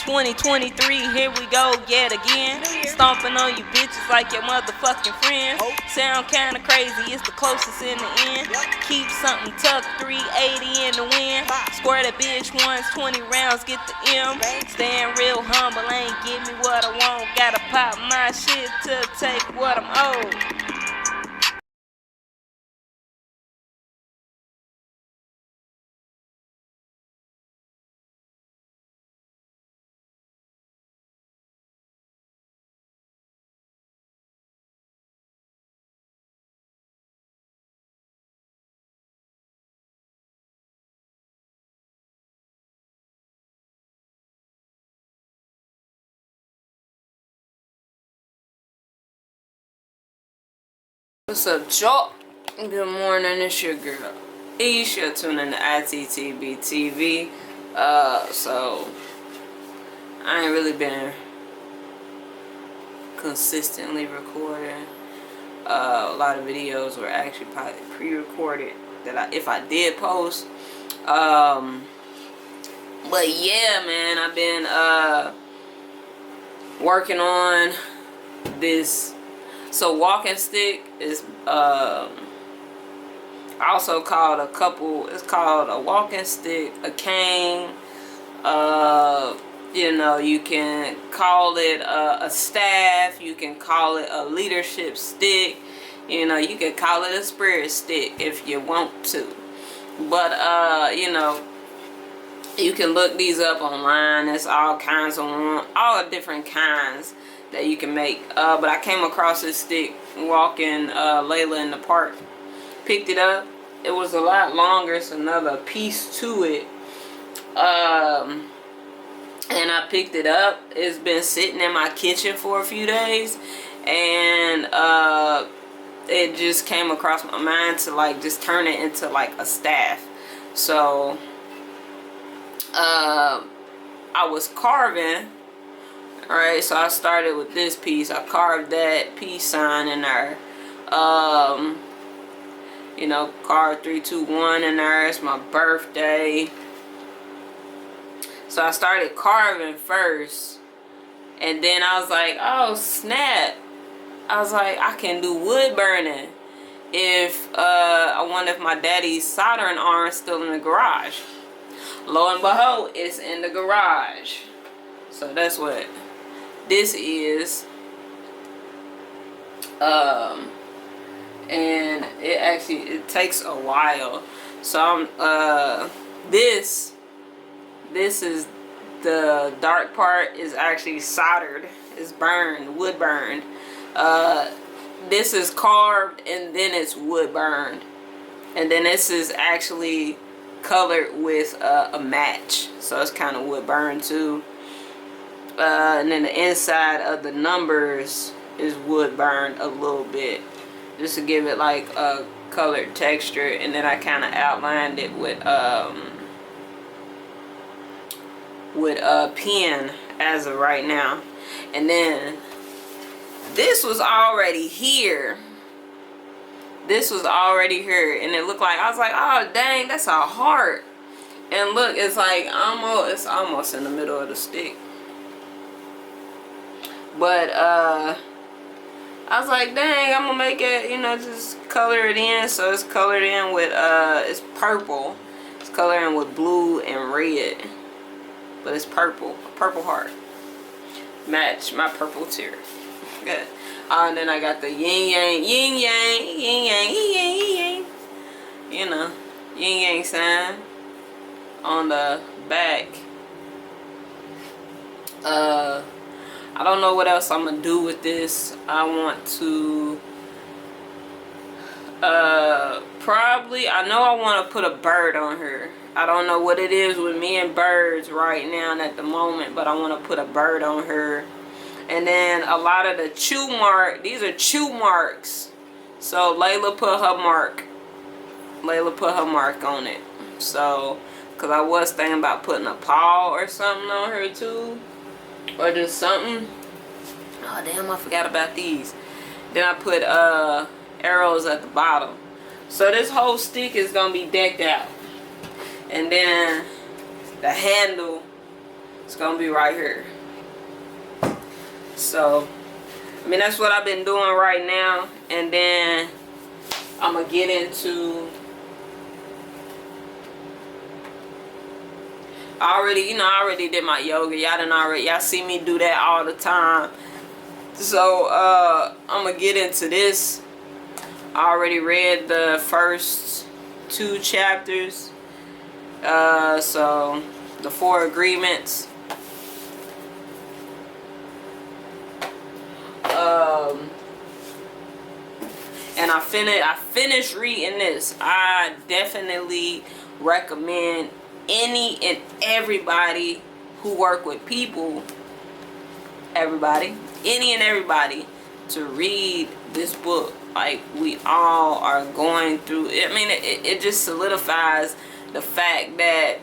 2023, here we go yet again. Stomping on you bitches like your motherfucking friends. Sound kinda crazy, it's the closest in the end. Keep something tucked, 380 in the wind. Square the bitch once, 20 rounds, get the M. Staying real humble, ain't give me what I want. Gotta pop my shit to take what I'm owed. What's up, y'all? Good morning, it's your girl East. You're tuning to ITTB TV. So I ain't really been consistently recording. A lot of videos were actually probably pre-recorded that if I did post. But yeah, man, I've been working on this. So walking stick is also called it's called a walking stick, a cane. You know, you can call it a staff, you can call it a leadership stick, you know, you can call it a spirit stick if you want to. But you know, you can look these up online. There's all kinds of all different kinds that you can make. But I came across this stick walking Layla in the park. Picked it up. It was a lot longer. It's another piece to it. And I picked it up. It's been sitting in my kitchen for a few days. And it just came across my mind to like just turn it into like a staff. So I was carving. Alright, so I started with this piece. I carved that peace sign in there. You know, carved 3, 2, 1 in there. It's my birthday. So I started carving first. And then I was like, oh snap. I was like, I can do wood burning. I wonder if my daddy's soldering iron's still in the garage. Lo and behold, it's in the garage. So that's what this is. And it takes a while. So I'm this is the dark part is actually soldered. It's burned, wood burned. This is carved and then it's wood burned. And then this is actually colored with a match. So it's kind of wood burned too. And then the inside of the numbers is wood burned a little bit, just to give it like a colored texture. And then I kind of outlined it with pen as of right now. And then this was already here. This was already here, and it looked like, I was like, oh dang, that's a heart. And look, it's like it's almost in the middle of the stick. But I was like, dang, I'm gonna make it, you know, just color it in. So it's colored in with it's purple. It's colored in with blue and red, but it's purple, a purple heart. Match my purple tear. Good. And then I got the yin yang, yin yang, yin yang, yin yang, yin yang. You know, yin yang sign on the back. I don't know what else I'm gonna do with this. I want to probably, I know I want to put a bird on her. I don't know what it is with me and birds right now at the moment, but I want to put a bird on her. And then a lot of the chew mark, these are chew marks. So Layla put her mark. Layla put her mark on it. So, because I was thinking about putting a paw or something on her too. Or just something. Oh damn, I forgot about these. Then I put arrows at the bottom. So this whole stick is going to be decked out. And then the handle It's gonna be right here. So, I mean, that's what I've been doing right now. And then I'm gonna get into, I already did my yoga. Y'all see me do that all the time. So, I'm gonna get into this. I already read the first 2 chapters. So the 4 agreements. And I finished reading this. I definitely recommend any and everybody who work with people, any and everybody, to read this book. Like, we all are going through. I mean, it just solidifies the fact that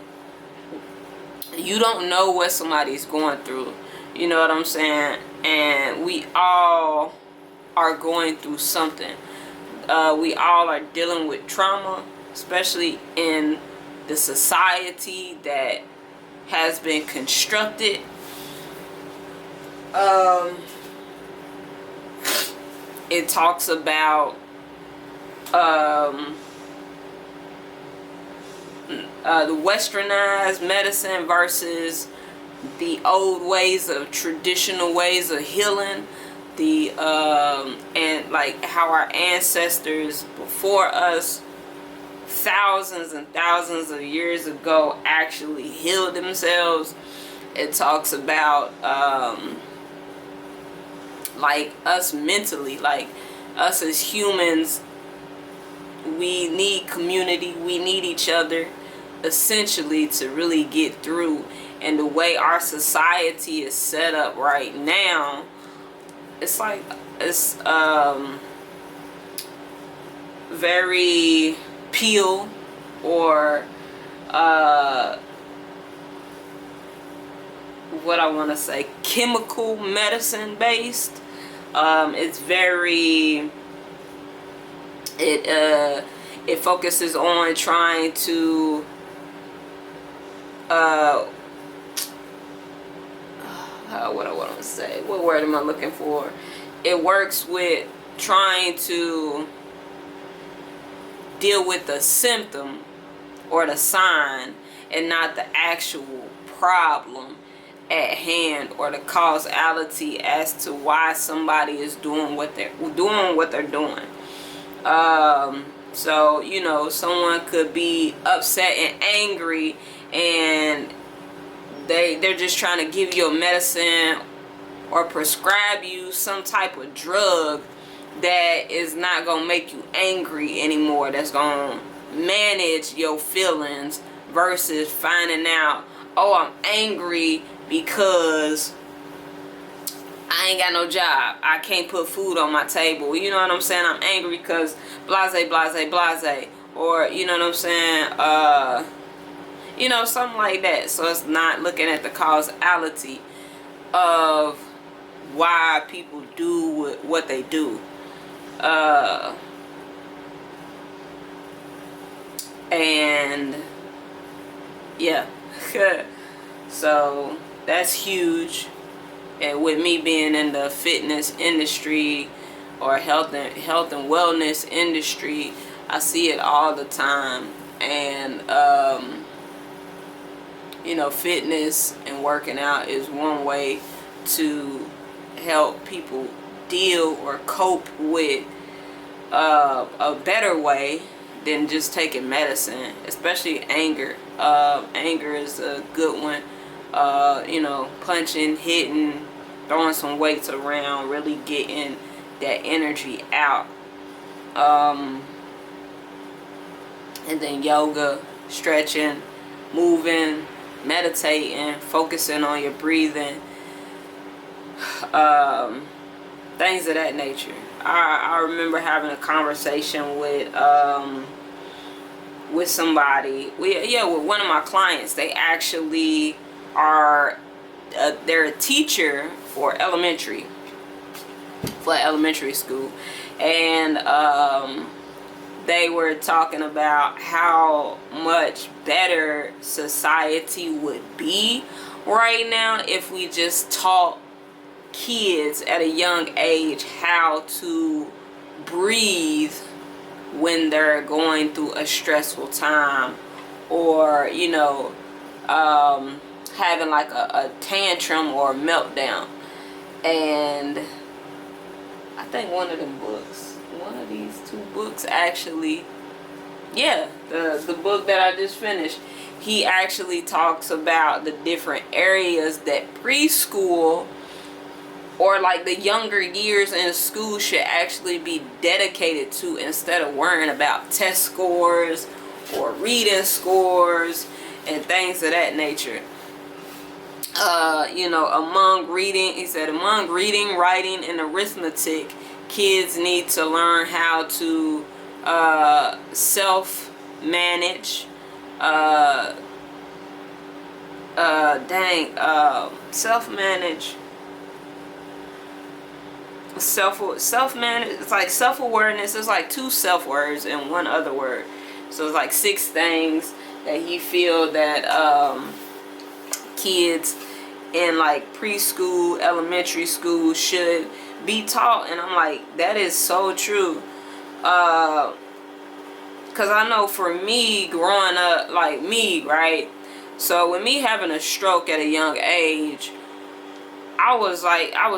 you don't know what somebody's going through. You know what I'm saying? And we all are going through something. We all are dealing with trauma, especially in the society that has been constructed. It talks about the westernized medicine versus the old ways of traditional ways of healing, and like how our ancestors before us thousands and thousands of years ago actually healed themselves. It talks about like us mentally, like us as humans, we need community, we need each other essentially to really get through. And the way our society is set up right now, it's like it's very peel or what I want to say, chemical medicine based. It's very, it focuses on trying to what I want to say, what word am I looking for? It works with trying to deal with the symptom or the sign and not the actual problem at hand, or the causality as to why somebody is doing what they're doing. So, you know, someone could be upset and angry, and they're just trying to give you a medicine or prescribe you some type of drug that is not going to make you angry anymore, that's going to manage your feelings, versus finding out, oh, I'm angry because I ain't got no job, I can't put food on my table. You know what I'm saying? I'm angry because blase, blase, blase. Or, you know what I'm saying? You know, something like that. So it's not looking at the causality of why people do what they do. And yeah. So that's huge. And with me being in the fitness industry or health and wellness industry, I see it all the time. And you know, fitness and working out is one way to help people deal or cope with a better way than just taking medicine, especially anger. Anger is a good one. You know, punching, hitting, throwing some weights around, really getting that energy out. And then yoga, stretching, moving, meditating, focusing on your breathing, things of that nature. I remember having a conversation with somebody, with one of my clients. They actually are they're a teacher for elementary school, and they were talking about how much better society would be right now if we just taught kids at a young age how to breathe when they're going through a stressful time, or having like a tantrum or a meltdown. And I think one of these two books actually, yeah, the book that I just finished, he actually talks about the different areas that preschool or like the younger years in school should actually be dedicated to, instead of worrying about test scores or reading scores and things of that nature. Among reading, he said, among reading, writing, and arithmetic, kids need to learn how to self-manage, self-manage, self-manage, it's like self-awareness. It's like two self-words and one other word. So it's like 6 things that he feel that kids in like preschool, elementary school should be taught. And I'm like, that is so true. Because I know for me, growing up, like me, right? So with me having a stroke at a young age, I was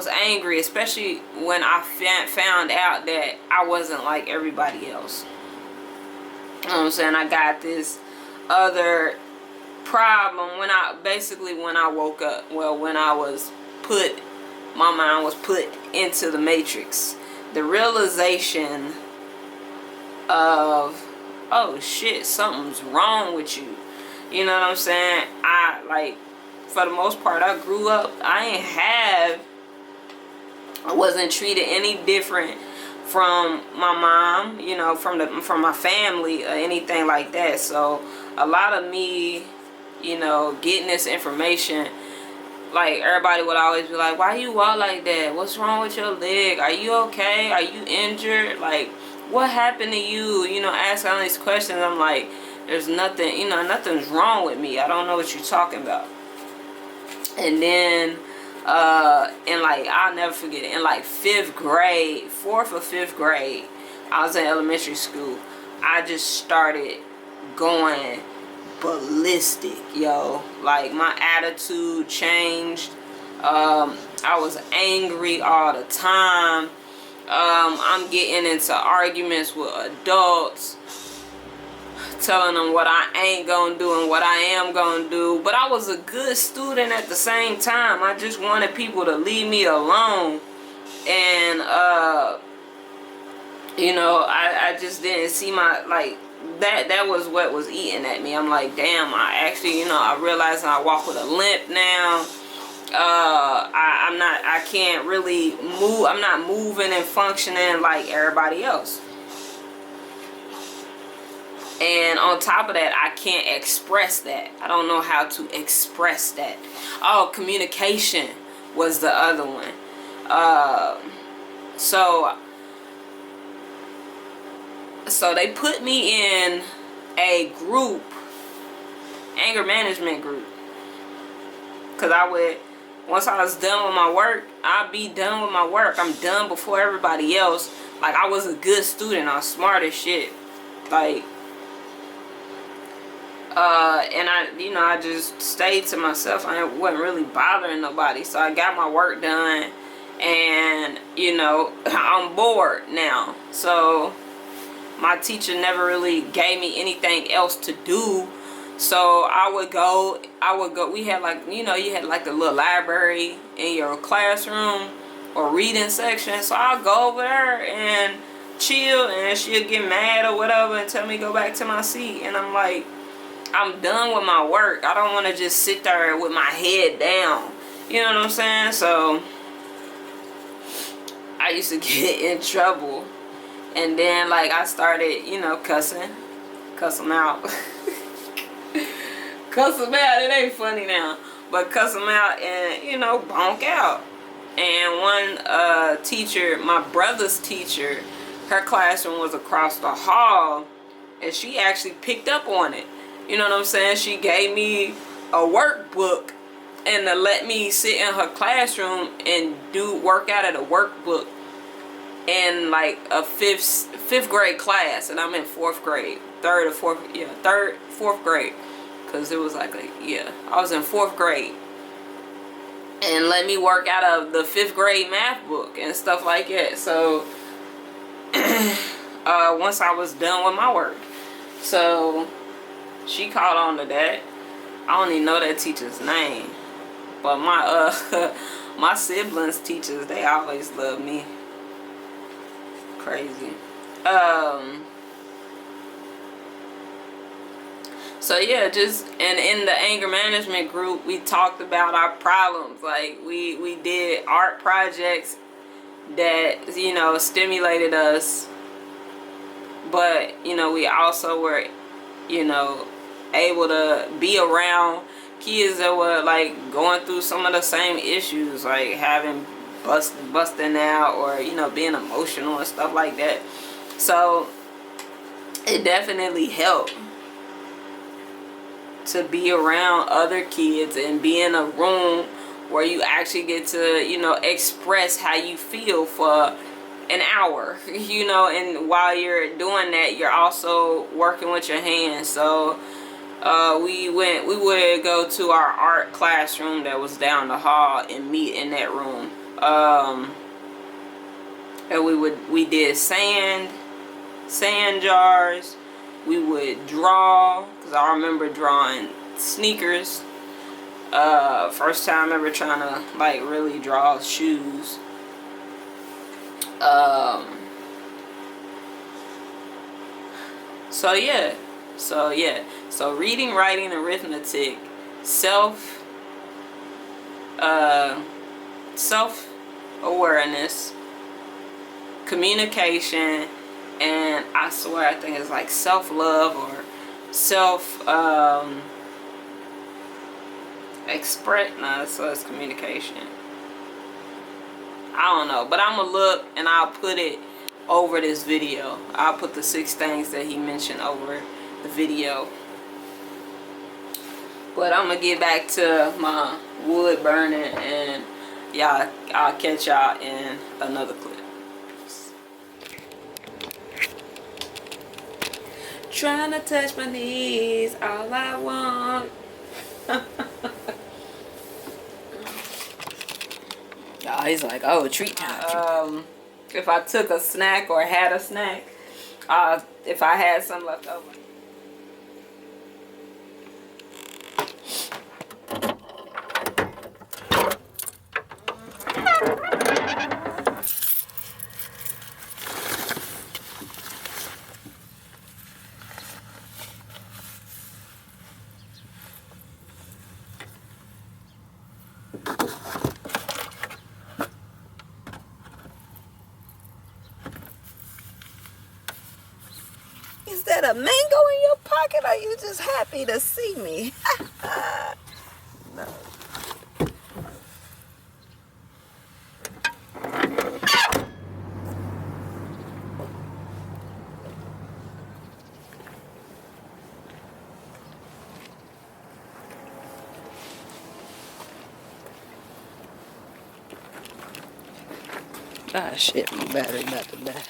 angry, especially when I found out that I wasn't like everybody else. You know what I'm saying? I got this other problem when I woke up. Well, when I was my mind was put into the matrix. The realization of, oh shit, something's wrong with you. You know what I'm saying? For the most part, I grew up, I wasn't treated any different from my mom, from my family or anything like that. So a lot of me, getting this information, like everybody would always be like, why you walk like that? What's wrong with your leg? Are you okay? Are you injured? Like, what happened to you? Asking all these questions. I'm like, there's nothing, nothing's wrong with me. I don't know what you're talking about. And then I'll never forget it, in like 4th or 5th grade, I was in elementary school. I just started going ballistic, yo. Like, my attitude changed. I was angry all the time. I'm getting into arguments with adults, telling them what I ain't gonna do and what I am gonna do. But I was a good student at the same time. I just wanted people to leave me alone. And I just didn't see that was what was eating at me. I'm like, damn, I actually, I realized I walk with a limp now. I can't really move. I'm not moving and functioning like everybody else. And on top of that, I can't express that. I don't know how to express that. Oh, communication was the other one. So they put me in a group, anger management group. Because once I was done with my work, I'd be done with my work. I'm done before everybody else. Like, I was a good student. I was smart as shit. Like, and I just stayed to myself. I wasn't really bothering nobody. So I got my work done, and, I'm bored now. So my teacher never really gave me anything else to do. So I would go, we had you had like the little library in your classroom or reading section. So I'll go over there and chill, and she'll get mad or whatever and tell me to go back to my seat. And I'm like, I'm done with my work. I don't want to just sit there with my head down. You know what I'm saying? So I used to get in trouble. And then, I started, cuss them out. Cuss them out. It ain't funny now. But cuss them out and, bonk out. And one teacher, my brother's teacher, her classroom was across the hall. And she actually picked up on it. You know what I'm saying? She gave me a workbook and to let me sit in her classroom and do work out of the workbook in like a fifth grade class, and I'm in fourth grade, fourth grade, because it was like I was in fourth grade, and let me work out of the fifth grade math book and stuff like that. So once I was done with my work, so she caught on to that. I don't even know that teacher's name, but my my siblings' teachers, they always love me. Crazy. So yeah, just, and in the anger management group, we talked about our problems. Like we did art projects that, you know, stimulated us, but, you know, we also were, you know, able to be around kids that were like going through some of the same issues, like having busting out, or, you know, being emotional and stuff like that. So it definitely helped to be around other kids and be in a room where you actually get to, you know, express how you feel for an hour, you know, and while you're doing that, you're also working with your hands. So we would go to our art classroom that was down the hall and meet in that room. And we did sand jars. We would draw, because I remember drawing sneakers. First time ever trying to like really draw shoes. So reading, writing, arithmetic, self awareness, communication, and I swear I think it's like self-love or so it's communication. I don't know, but I'm gonna look and I'll put it over this video. I'll put the 6 things that he mentioned over the video. But I'm gonna get back to my wood burning, and I'll catch y'all in another clip. Trying to touch my knees, all I want. Y'all, he's like, oh, treat time. If I took a snack or had a snack, if I had some left over. Is that a mango in your pocket, or are you just happy to see me? No. Ah, shit, my battery about to die.